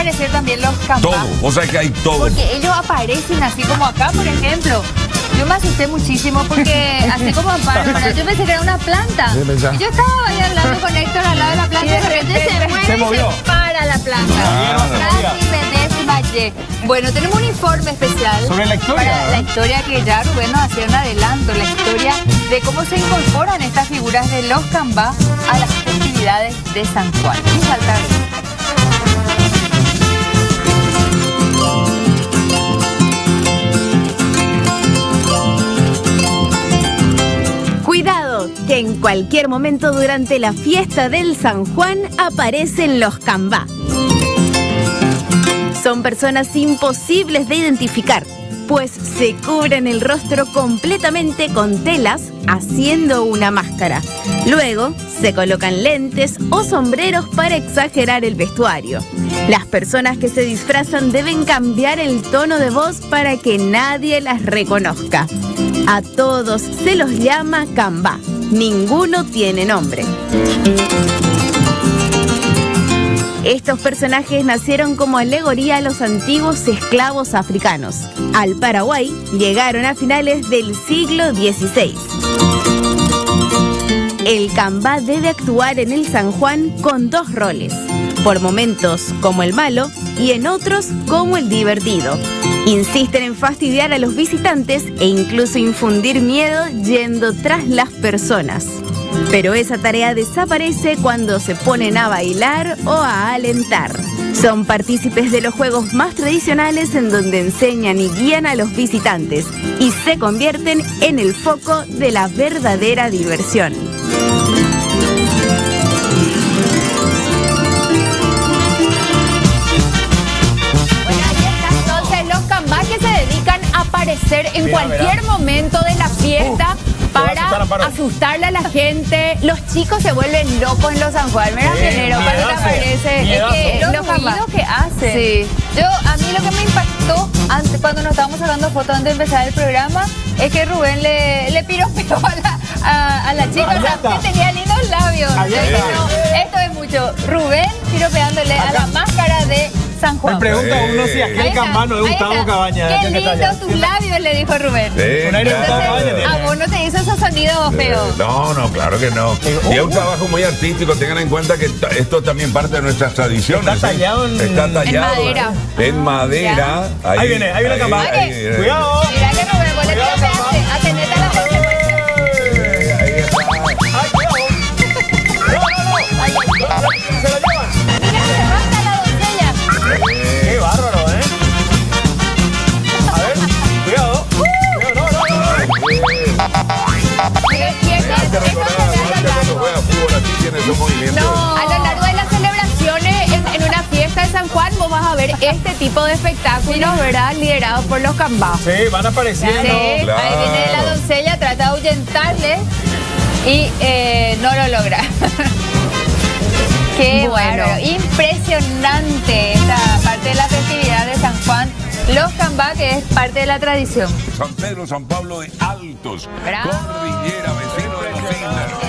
aparecer también los cambás. Todo, o sea que hay todo. Porque ellos aparecen así como acá, por ejemplo. Yo me asusté muchísimo porque así como Amparo, ¿verdad? Yo pensé que era una planta. ¿Qué pensás? Y yo estaba ahí hablando con Héctor al lado de la planta y de repente se mueve se y movió. se para la planta. Casi me desmayé. Bueno, tenemos un informe especial sobre la historia. Para la historia que ya Rubén nos hacía un adelanto, la historia de cómo se incorporan estas figuras de los cambás a las festividades de San Juan. Sin faltar. Cuidado, que en cualquier momento durante la fiesta del San Juan aparecen los cambá. Son personas imposibles de identificar, pues se cubren el rostro completamente con telas haciendo una máscara. Luego se colocan lentes o sombreros para exagerar el vestuario. Las personas que se disfrazan deben cambiar el tono de voz para que nadie las reconozca. A todos se los llama cambá. Ninguno tiene nombre. Estos personajes nacieron como alegoría a los antiguos esclavos africanos. Al Paraguay llegaron a finales del siglo XVI. El cambá debe actuar en el San Juan con dos roles, por momentos como el malo y en otros como el divertido. Insisten en fastidiar a los visitantes e incluso infundir miedo yendo tras las personas. Pero esa tarea desaparece cuando se ponen a bailar o a alentar. Son partícipes de los juegos más tradicionales en donde enseñan y guían a los visitantes y se convierten en el foco de la verdadera diversión. Bueno, ahí está entonces los cambás que se dedican a aparecer en cualquier momento de la fiesta. Para asustarle a la gente. Los chicos se vuelven locos en los San Juan, ¿verdad, Genero? Cuando te aparece. Es que los ruidos que hacen. Sí. A mí lo que me impactó antes, cuando nos estábamos sacando fotos antes de empezar el programa, es que Rubén le piropeó a la chica. O sea, que tenía lindos labios. Esto es mucho. Rubén piropeándole a la máscara de San Juan. Me pregunta uno si aquel cambá no es Gustavo Cabañas. Qué lindos tus labios, le dijo Rubén. Entonces, a vos no te hizo esos sonidos feos. No, claro que no. Y es un trabajo muy artístico. Tengan en cuenta que esto también parte de nuestras tradiciones. Está tallado en madera. En madera. Ahí viene el cambá. Cuidado. Mira que Rubén, vos le piropeaste. Atenete a la foto. Se lo llevan. Mira que se mata la doncella. Qué bárbaro, ¿eh? A ver, cuidado. A lo largo de las celebraciones en una fiesta de San Juan vos vas a ver este tipo de espectáculos, ¿verdad? Liderados por los cambás. Sí, van apareciendo. Sí, Claro. Ahí viene la doncella, trata de ahuyentarle y no lo logra. Qué bueno, impresionante esta parte de la festividad de San Juan. Los cambás, que es parte de la tradición. San Pedro, San Pablo de Altos, Bravo. Cordillera, vecino de las islas.